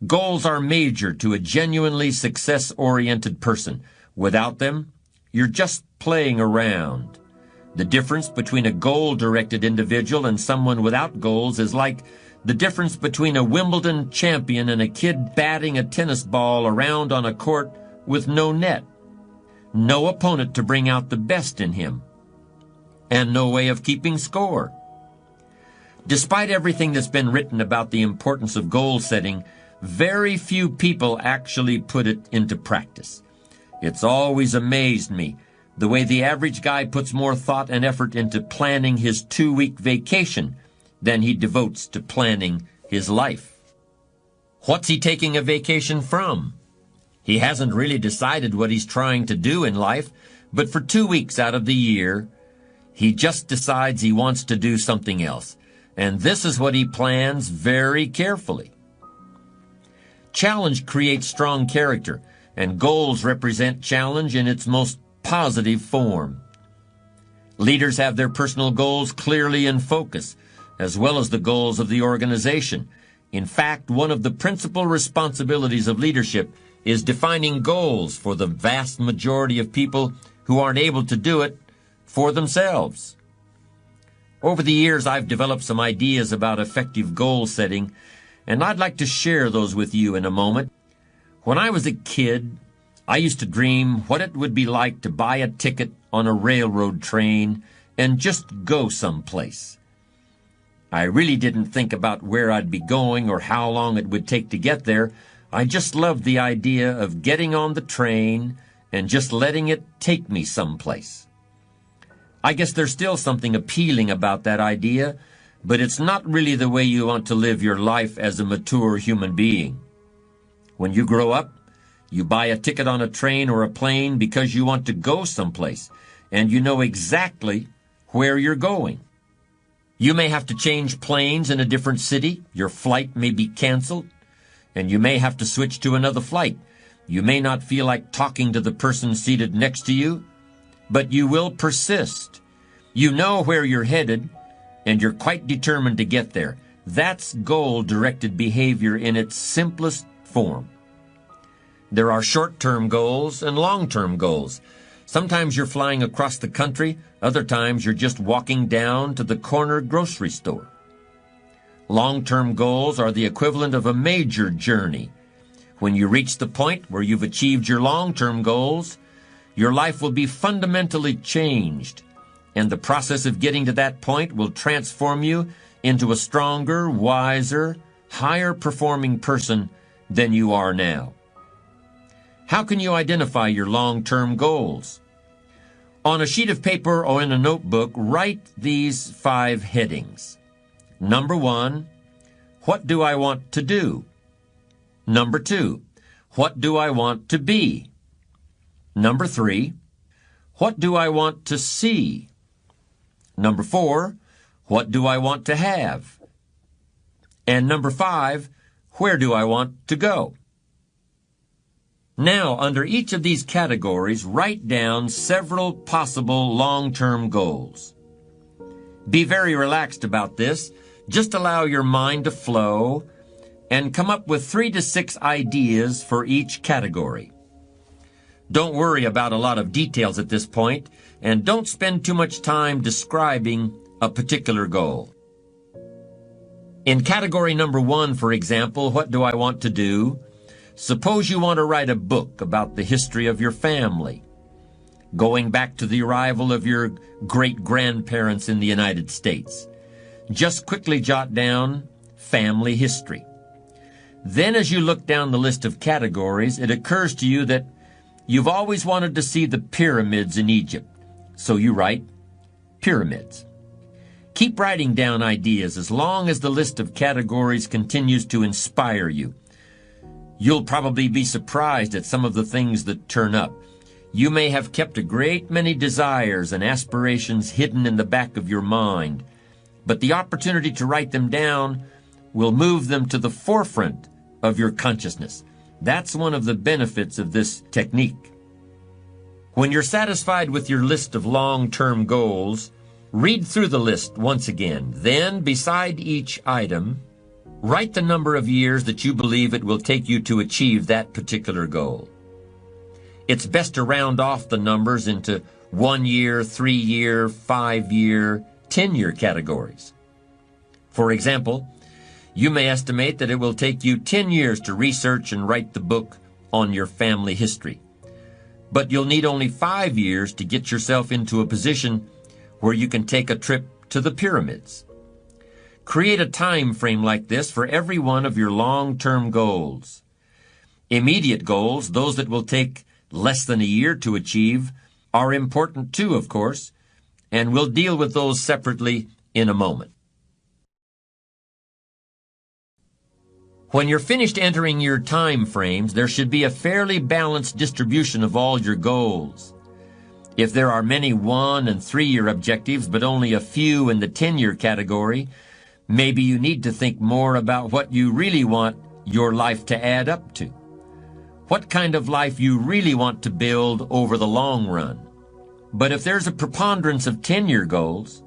Goals are major to a genuinely success-oriented person. Without them, you're just playing around. The difference between a goal-directed individual and someone without goals is like the difference between a Wimbledon champion and a kid batting a tennis ball around on a court with no net. No opponent to bring out the best in him, and no way of keeping score. Despite everything that's been written about the importance of goal setting, very few people actually put it into practice. It's always amazed me the way the average guy puts more thought and effort into planning his 2-week vacation than he devotes to planning his life. What's he taking a vacation from? He hasn't really decided what he's trying to do in life, but for 2 weeks out of the year, he just decides he wants to do something else. And this is what he plans very carefully. Challenge creates strong character, and goals represent challenge in its most positive form. Leaders have their personal goals clearly in focus, as well as the goals of the organization. In fact, one of the principal responsibilities of leadership is defining goals for the vast majority of people who aren't able to do it for themselves. Over the years, I've developed some ideas about effective goal setting, and I'd like to share those with you in a moment. When I was a kid, I used to dream what it would be like to buy a ticket on a railroad train and just go someplace. I really didn't think about where I'd be going or how long it would take to get there. I just loved the idea of getting on the train and just letting it take me someplace. I guess there's still something appealing about that idea, but it's not really the way you want to live your life as a mature human being. When you grow up, you buy a ticket on a train or a plane because you want to go someplace, and you know exactly where you're going. You may have to change planes in a different city. Your flight may be canceled, and you may have to switch to another flight. You may not feel like talking to the person seated next to you, but you will persist. You know where you're headed, and you're quite determined to get there. That's goal-directed behavior in its simplest form. There are short-term goals and long-term goals. Sometimes you're flying across the country. Other times you're just walking down to the corner grocery store. Long-term goals are the equivalent of a major journey. When you reach the point where you've achieved your long-term goals, your life will be fundamentally changed, and the process of getting to that point will transform you into a stronger, wiser, higher-performing person than you are now. How can you identify your long-term goals? On a sheet of paper or in a notebook, write these 5 headings. Number 1, what do I want to do? Number 2, what do I want to be? Number 3, what do I want to see? Number 4, what do I want to have? And number 5, where do I want to go? Now, under each of these categories, write down several possible long-term goals. Be very relaxed about this. Just allow your mind to flow and come up with 3 to 6 ideas for each category. Don't worry about a lot of details at this point, and don't spend too much time describing a particular goal. In category number 1, for example, what do I want to do? Suppose you want to write a book about the history of your family, going back to the arrival of your great-grandparents in the United States. Just quickly jot down family history. Then as you look down the list of categories, it occurs to you that you've always wanted to see the pyramids in Egypt, so you write pyramids. Keep writing down ideas as long as the list of categories continues to inspire you. You'll probably be surprised at some of the things that turn up. You may have kept a great many desires and aspirations hidden in the back of your mind, but the opportunity to write them down will move them to the forefront of your consciousness. That's one of the benefits of this technique. When you're satisfied with your list of long-term goals, read through the list once again. Then, beside each item, Write the number of years that you believe it will take you to achieve that particular goal. It's best to round off the numbers into 1 year, 3 year, 5 year, 10 year categories. For example, you may estimate that it will take you 10 years to research and write the book on your family history. But you'll need only 5 years to get yourself into a position where you can take a trip to the pyramids. Create a time frame like this for every one of your long-term goals. Immediate goals, those that will take less than a year to achieve, are important too, of course, and we'll deal with those separately in a moment. When you're finished entering your time frames, there should be a fairly balanced distribution of all your goals. If there are many 1- and 3-year objectives, but only a few in the 10-year category, maybe you need to think more about what you really want your life to add up to. What kind of life you really want to build over the long run. But if there's a preponderance of 10-year goals,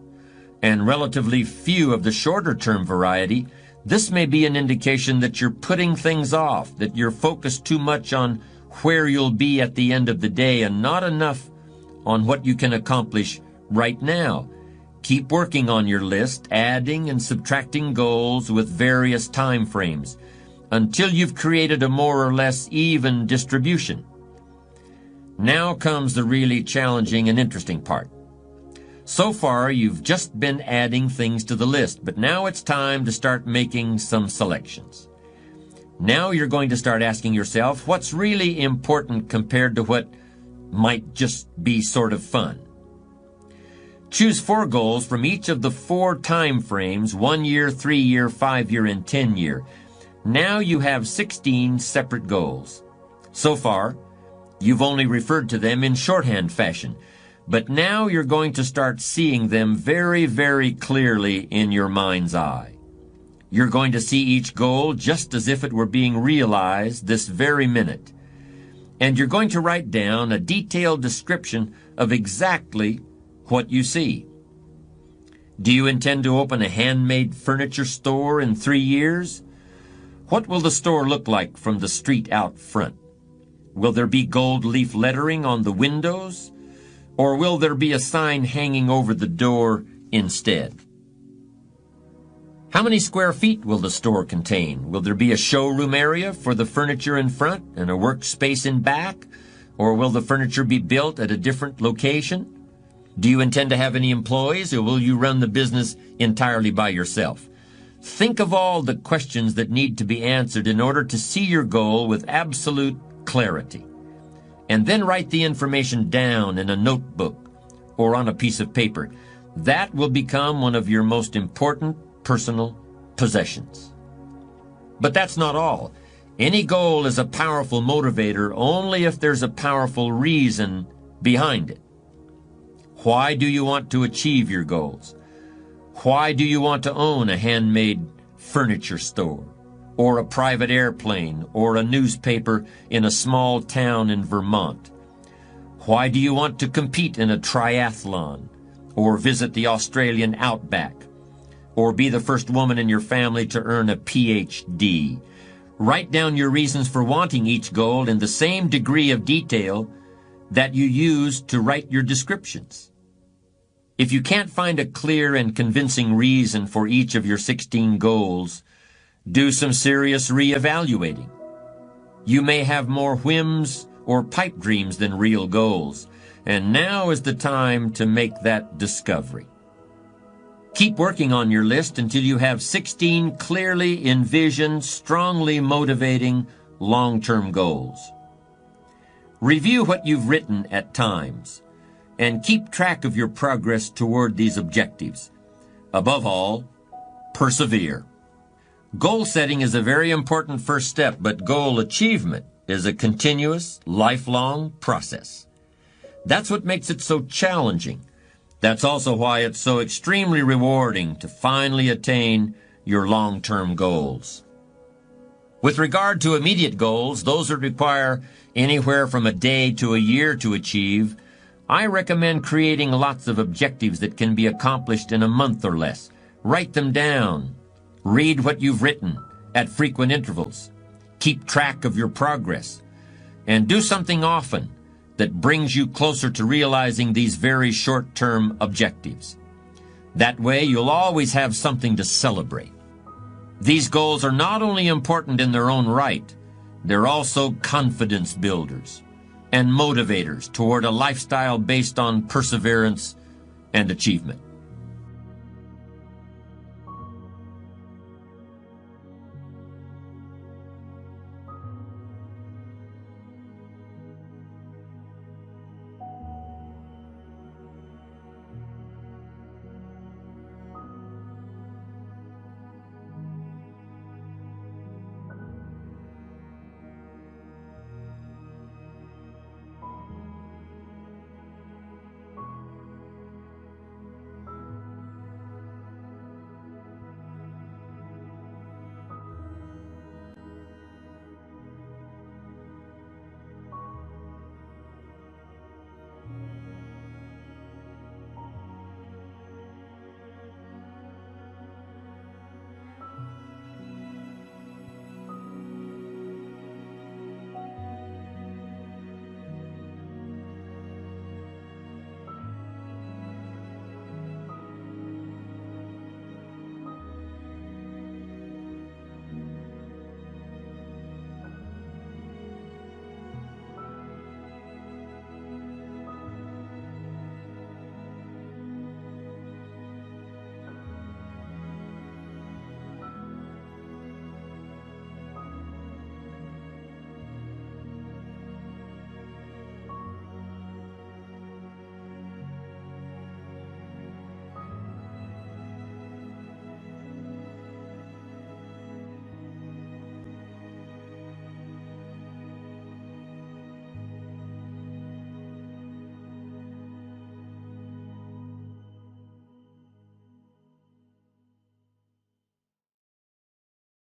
and relatively few of the shorter-term variety, this may be an indication that you're putting things off, that you're focused too much on where you'll be at the end of the day and not enough on what you can accomplish right now. Keep working on your list, adding and subtracting goals with various time frames until you've created a more or less even distribution. Now comes the really challenging and interesting part. So far, you've just been adding things to the list, but now it's time to start making some selections. Now you're going to start asking yourself what's really important compared to what might just be sort of fun. Choose 4 goals from each of the 4 time frames, 1 year, 3 year, 5 year, and 10 year. Now you have 16 separate goals. So far, you've only referred to them in shorthand fashion. But now you're going to start seeing them very, very clearly in your mind's eye. You're going to see each goal just as if it were being realized this very minute. And you're going to write down a detailed description of exactly what you see. Do you intend to open a handmade furniture store in 3 years? What will the store look like from the street out front? Will there be gold leaf lettering on the windows? Or will there be a sign hanging over the door instead? How many square feet will the store contain? Will there be a showroom area for the furniture in front and a workspace in back? Or will the furniture be built at a different location? Do you intend to have any employees, or will you run the business entirely by yourself? Think of all the questions that need to be answered in order to see your goal with absolute clarity. And then write the information down in a notebook or on a piece of paper. That will become one of your most important personal possessions. But that's not all. Any goal is a powerful motivator only if there's a powerful reason behind it. Why do you want to achieve your goals? Why do you want to own a handmade furniture store, or a private airplane, or a newspaper in a small town in Vermont? Why do you want to compete in a triathlon, or visit the Australian outback, or be the first woman in your family to earn a PhD? Write down your reasons for wanting each goal in the same degree of detail that you use to write your descriptions. If you can't find a clear and convincing reason for each of your 16 goals, do some serious reevaluating. You may have more whims or pipe dreams than real goals, and now is the time to make that discovery. Keep working on your list until you have 16 clearly envisioned, strongly motivating, long-term goals. Review what you've written at times, and keep track of your progress toward these objectives. Above all, persevere. Goal setting is a very important first step, but goal achievement is a continuous, lifelong process. That's what makes it so challenging. That's also why it's so extremely rewarding to finally attain your long-term goals. With regard to immediate goals, those that require anywhere from a day to a year to achieve, I recommend creating lots of objectives that can be accomplished in a month or less. Write them down. Read what you've written at frequent intervals. Keep track of your progress. And do something often that brings you closer to realizing these very short-term objectives. That way, you'll always have something to celebrate. These goals are not only important in their own right, they're also confidence builders and motivators toward a lifestyle based on perseverance and achievement.